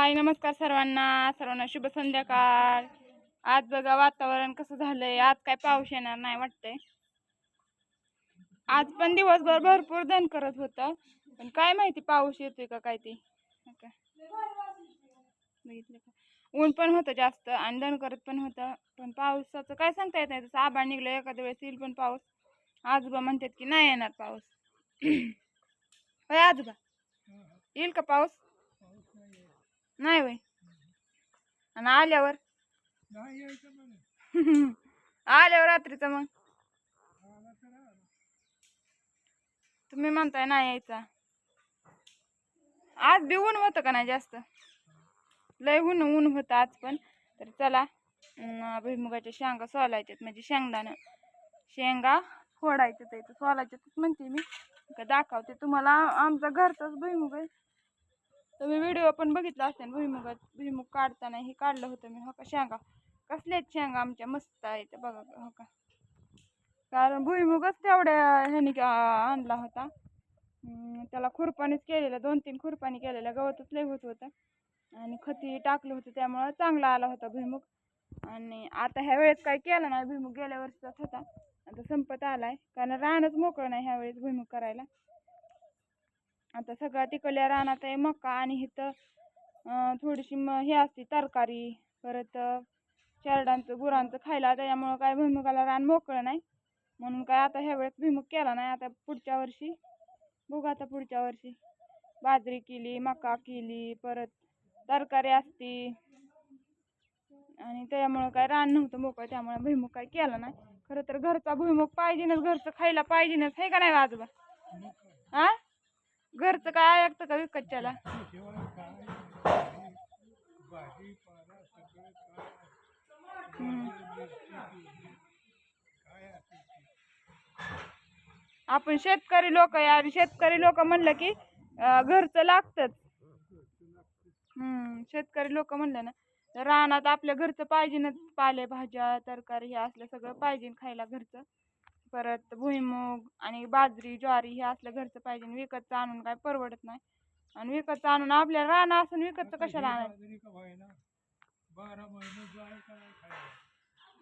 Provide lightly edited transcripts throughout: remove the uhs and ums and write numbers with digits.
हाय नमस्कार सर्वांना शुभ संध्याकाळ। आज बघा वातावरण कसं झालंय, आज काय पाऊस येणार नाही वाटतंय। आज पण दिवसभर भरपूर धन करत होतं, पण काय माहिती पाऊस येतोय का काय ते। बघितलं का, ऊन पण होतं जास्त आणि धन करत पण होतं, पण पावसाचं काय सांगता येत नाही। तसं आभाळ निघलं, एखाद्या वेळेस येईल पण पाऊस। आजोबा म्हणतात की नाही येणार पाऊस। होय आजोबा, येईल का पाऊस? नाही होय, आणि आल्यावर आल्यावर रात्रीचं मग तुम्ही म्हणताय नाही यायचा। आज बी ऊन होतं का नाही जास्त, लय ऊन होतं आज पण। तर चला भुईमुगाच्या शेंगा सोलायच्यात, म्हणजे शेंगा फोडायच्यात इथं, सोलायच्यात म्हणते मी, का दाखवते तुम्हाला। आमचा घरचाच भुईमुग आहे, तुम्ही व्हिडिओ पण बघितला असेल भुईमुग काढताना। हे काढलं होतं मी, हो का शेंगा कसल्याच शेंगा आमच्या मस्त आहेत बघा, हो का। कारण भुईमुगच तेवढ्या ह्यानी आणला होता, त्याला खुरपाणीच केलेलं, 2-3 खुरपाणी केलेलं, गवतच लय होत होतं आणि खती टाकलं होतं, त्यामुळं चांगला आला होता भुईमुग। आणि आता ह्या वेळेस काय केलं नाही भुईमुग, गेल्या वर्षीचाच होता, आता संपत आलाय, कारण रानच मोकळं नाही ह्या वेळेस भुईमुग करायला। आता सगळ्या तिकडल्या रानात आहे मका, आणि इथं थोडीशी हे असते तरकारी, परत शेरडांचं गुरांचं खायला, त्याच्यामुळं काय भुईमुगाला रान मोकळं नाही, म्हणून काय आता ह्या वेळेस भुईमुग केला नाही। आता पुढच्या वर्षी बघू, आता पुढच्या वर्षी बाजरी केली, मका केली, परत तरकारी असती, आणि त्यामुळं काय रान नव्हतं मोकळं, त्यामुळे भुईमुग काय केला नाही। खरं तर घरचा भुईमुग पाहिजेनच, घरचं खायला पाहिजेनच, हे का नाही आजोबा? हा, घरचं काय ऐकतं का विकतच्याला? आपण शेतकरी लोक आहे, आणि शेतकरी लोक म्हणलं की घरचं लागतच। शेतकरी लोक म्हणलं ना, रानात आपल्या घरचं पाहिजेनच, पालेभाज्या तरकारी हे असलं सगळं पाहिजे खायला घरचं। परत भुईमुग आणि बाजरी ज्वारी हे असलं घरचं पाहिजे, विकतचं आणून काय परवडत नाही। आणि विकतचं आणून आपल्या रान असून विकतचं कशाला आणायचं?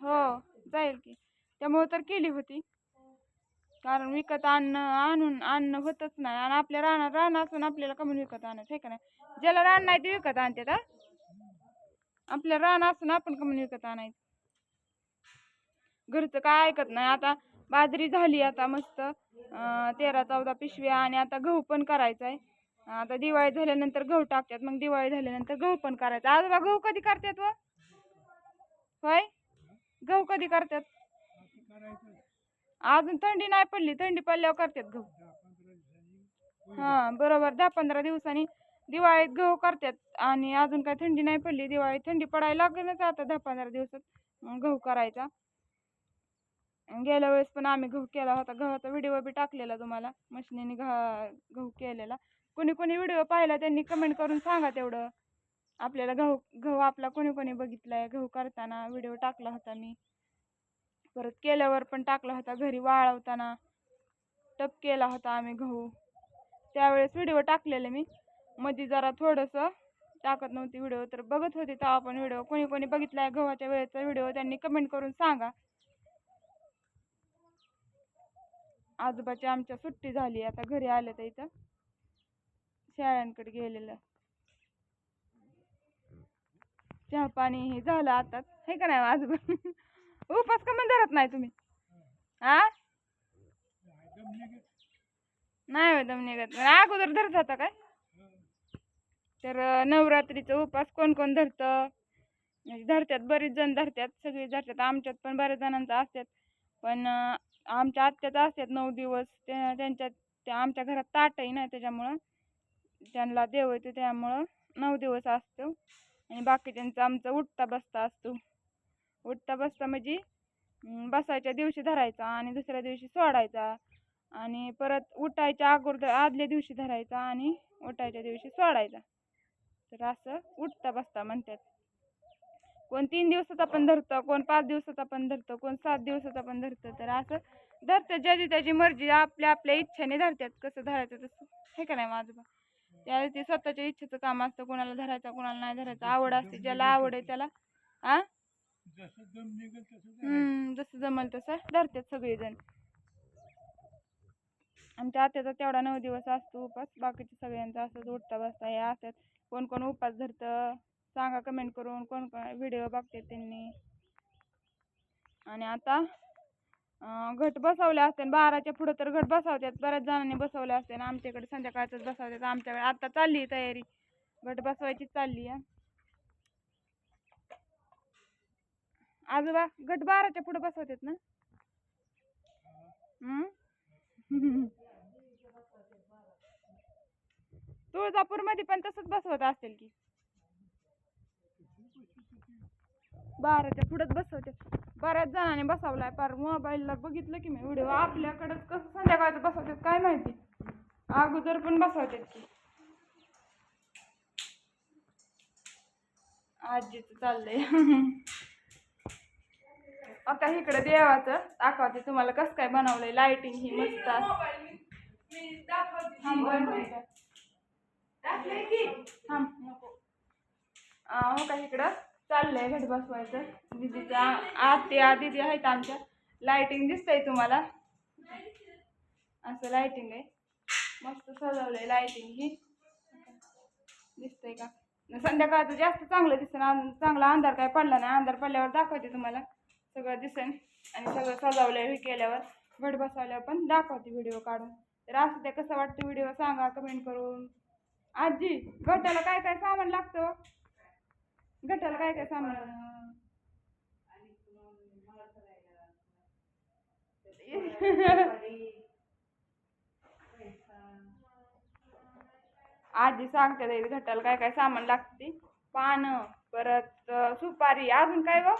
हो जाईल की, त्यामुळे तर केली होती, कारण विकत आणणं होतच नाही, आणि आपल्या रान असून आपल्याला कमी विकत आणायचं, हे का नाही? ज्याला रान नाही ते विकत आणते का? आपल्या रान असून आपण कमी विकत आणायचं, घरचं काय ऐकत नाही। आता बाजरी झाली आता मस्त 13-14 पिशव्या, आणि आता गहू पण करायचा आहे। आता दिवाळी झाल्यानंतर गहू टाकतात, मग दिवाळी झाल्यानंतर गहू पण करायचा। आजोबा गहू कधी करतात व? होय, गहू कधी करतात? अजून थंडी नाही पडली, थंडी पडल्यावर करतात गहू। हा बरोबर, 10-15 दिवसांनी दिवाळीत गहू करतात, आणि अजून काय थंडी नाही पडली, दिवाळीत थंडी पडायला लागेलच आता 10-15 दिवसात, गहू करायचा। गेल्या वेळेस पण आम्ही गहू केला होता, गव्हाचा व्हिडिओ बी टाकलेला तुम्हाला, मशनीने गहू केलेला। कोणी कोणी व्हिडिओ पाहिला त्यांनी कमेंट करून सांगा तेवढं, आपल्याला गहू आपला कोणी बघितलाय गहू करताना, व्हिडिओ टाकला होता मी। परत केल्यावर पण टाकला होता, घरी वाळवताना टप केला होता आम्ही गहू, त्यावेळेस व्हिडिओ टाकलेले मी। मध्ये जरा थोडंसं टाकत नव्हती व्हिडिओ, तर बघत होते तेव्हा पण व्हिडिओ, कोणी बघितलाय गव्हाच्या वेळेचा व्हिडिओ त्यांनी कमेंट करून सांगा। आजोबाची आमच्या सुट्टी झाली, आता घरी आले तर इथं शाळांकडे गेलेलं, चहा पाणी हे झालं आता, हे का नाही आजोबा? उपास का म्हणून धरत नाही तुम्ही? हा, नाही दम निघत, अगोदर धरत होता काय? तर नवरात्रीचा उपास कोण धरतं, म्हणजे धरतात, बरीच जण धरतात, सगळी धरतात, आमच्यात पण बऱ्याच जणांचा असतात, पण आमच्या आत्याचा असतात 9 दिवस, आमच्या घरात ताट आहे ना, त्याच्यामुळं त्यांना देव येते, त्यामुळं 9 दिवस असतो। आणि बाकीच्यांचा आमचा उठता बसता असतो, उठता बसता म्हणजे बसायच्या दिवशी धरायचा आणि दुसऱ्या दिवशी सोडायचा, आणि परत उठायच्या अगोदर आदल्या दिवशी धरायचा आणि उठायच्या दिवशी सोडायचा, तर असं उठता बसता म्हणतात। कोण 3 दिवसाचा पण धरतं, कोण 5 दिवसाचा पण धरतं, कोण 7 दिवसाचा पण धरतं, तर असं धरतं, ज्याची त्याची मर्जी, आपल्या आपल्या इच्छेने धरतात, कसं धरायचं तसं, हे का नाही आजोबा? त्या ते स्वतःच्या इच्छेचं काम असतं, कोणाला धरायचं कोणाला नाही धरायचं, आवड असते ज्याला आवड आहे त्याला आ जसं जमल तसं धरतात सगळेजण. आमच्या आत्याचा तेवढा 9 दिवस असतो उपास, बाकीचे सगळ्यांचा असंच उठता बसता हे असतात. कोण कोण उपास धरतं सांगा कमेंट करून, कोण कोण व्हिडिओ बघते त्यांनी. आणि आता घट बसवले असते 12च्या पुढं तर घट बसवतात, बऱ्याच जणांनी बसवले असते. आमच्याकडे संध्याकाळच बसवतात. आमच्याकडे आता चालली आहे तयारी, घट बसवायची चालली आहे. आजोबा घट 12च्या पुढे बसवतात ना? तुळजापूर मध्ये पण तसंच बसवत असेल की, 12च्या पुढेच बसवते. बऱ्याच जणांनी बसवलाय, पर मोबाईलला बघितलं की मी व्हिडिओ. आपल्याकडंच कसं संध्याकाळचं बसवतात काय माहिती, अगोदर पण बसवतात की. आजीचं चाललंय. आता इकडे देवाचं दाखवते तुम्हाला कसं काय बनवलंय. लाइटिंग ही मस्त हो का. इकडं चाललंय घट बसवायचं. दीदीच्या आत्या दीदी आहेत आमच्या. लाइटिंग दिसतंय तुम्हाला, असं लाइटिंग आहे मस्त सजवलंय. लाइटिंग ही दिसतंय का? संध्याकाळचं जास्त चांगलं दिसेल, चांगला अंधार काय पडला नाही. अंधार पडल्यावर दाखवते तुम्हाला सगळं दिसेल. आणि सगळं सजवलंय हे केल्यावर घट बसवल्यावर पण दाखवते व्हिडिओ काढून. तर असं ते कसं वाटतं व्हिडिओ सांगा कमेंट करून. आजी घटाला काय काय सामान लागतं? घटाला काय काय सामान आजी सांगते घटाला काय काय सामान लागते. पानं, परत सुपारी, अजून काय व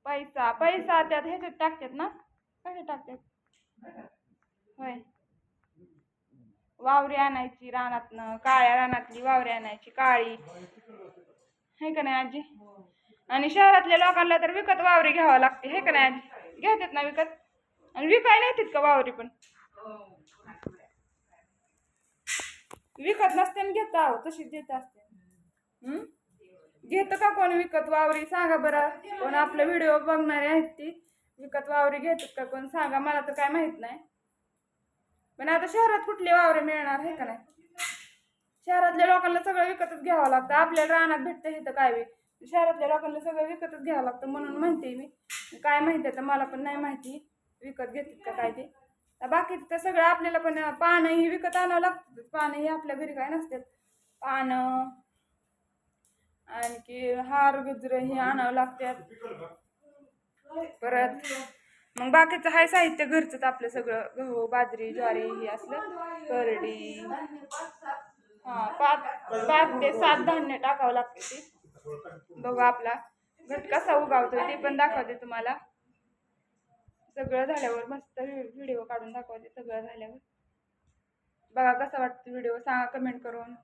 पैसा. पैसा त्यात ह्याच्यात टाकतात ना, कसे टाकतात होय. वावरी आणायची रानातनं, काळ्या रानातली वावरी आणायची काळी, हे का नाही आजी? आणि शहरातल्या लोकांना तर विकत वावरी घ्यावं लागते, हे का नाही आजी? घेतात ना विकत? आणि विकायला येतात का वावरी पण? विकत नसते घेत आहो, तशीच देत असते. घेतं का कोण विकत वावरी? सांगा बरं. कोण आपले व्हिडिओ बघणारे आहेत ती विकत वावरी घेतात का कोण? सांगा, मला तर काय माहित नाही. पण आता शहरात कुठली वावरे मिळणार, आहे का नाही? शहरातल्या लोकांना सगळं विकतच घ्यावं लागतं. आपल्याला रानात भेटतं इथं काय शहरातल्या लोकांना सगळं विकतच घ्यावं लागतं. म्हणून म्हणते मी, काय माहिती तर मला पण नाही माहिती विकत घेतात का काय ते. बाकीचं तर सगळं आपल्याला पण पानं ही विकत आणावं लागतं. पानं ही आपल्या घरी काय नसतात. पानं आणखी हार गजर हे आणावं लागतात. परत मग बाकीचं हाय साहित्य घरचंच आपलं सगळं, गहू बाजरी ज्वारी हे असलं, करडी. हा 5 ते 7 धान्य टाकावं लागते ते. बघू आपला घट कसा उगावतोय ते पण दाखवते तुम्हाला. सगळं झाल्यावर मस्त व्हिडिओ काढून दाखवते. सगळं झाल्यावर बघा कसा वाटतं व्हिडिओ, सांगा कमेंट करून.